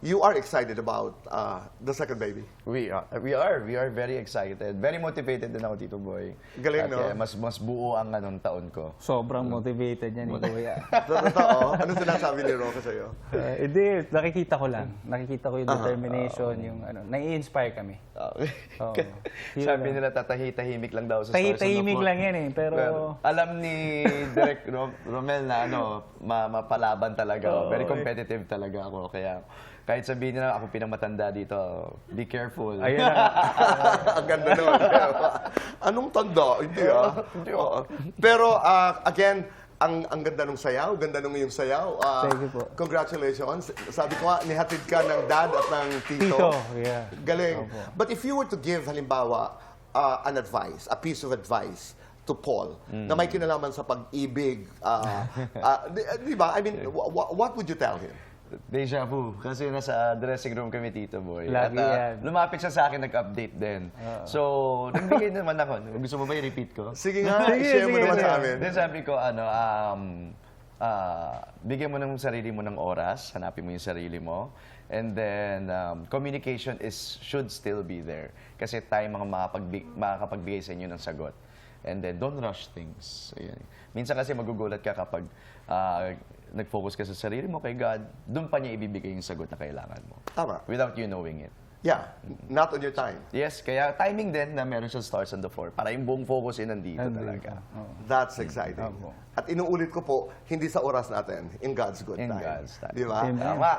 you are excited about the second baby. We are very excited. Very motivated din ako, Tito Boy. Galing, At, no? mas buo ang anong taon ko. Sobrang motivated yan ni Kuya. Totoo. Ano sinasabi ni Roque sa'yo? Hindi, nakikita ko lang. Nakikita ko yung determination, yung ano, nai-inspire kami. Oo. Yun Sabi lang. nila, tahimik lang daw sa Stars on the Tahimik Floor. lang yan eh, pero alam ni Direk Romel na mapalaban talaga ako. Very competitive talaga ako. Kaya kahit sabihin nila ako pinangmatanda dito, be careful. ayun na. Ang ganda naman. Anong tanda? Hindi Oo. Pero again, ang ganda ng sayaw, ganda ng iyong sayaw. Thank you po. Congratulations. Sabi ko nga, nihatid ka ng dad at ng tito. Tito, yeah. Galing. Opo. But if you were to give, halimbawa, an advice, a piece of advice to Paul, na may kinalaman sa pag-ibig, di ba? I mean, what would you tell him? Deja vu. Kasi nasa dressing room kami, Tito Boy. Lagi At yan. lumapit siya sa akin, nag-update din. So, nagbigay naman ako. Gusto mo ba i-repeat ko? Sige nga, share mo naman sa amin. Then sabi ko, bigyan mo ng sarili mo ng oras, hanapin mo yung sarili mo, and then communication should still be there. Kasi tayo mga makakapagbigay sa inyo ng sagot. And then, don't rush things. Ayan. Minsan kasi magugulat ka kapag nag-focus ka sa sarili mo kay God, doon pa niya ibibigay yung sagot na kailangan mo. Tama. Without you knowing it. Yeah, not on your time. Yes, kaya timing din na meron siya Stars on the Floor para yung buong focus ay nandito talaga. That's exciting. Opo. At inuulit ko po, hindi sa oras natin, in God's good In time. God's time. Di ba? Amen. Tama.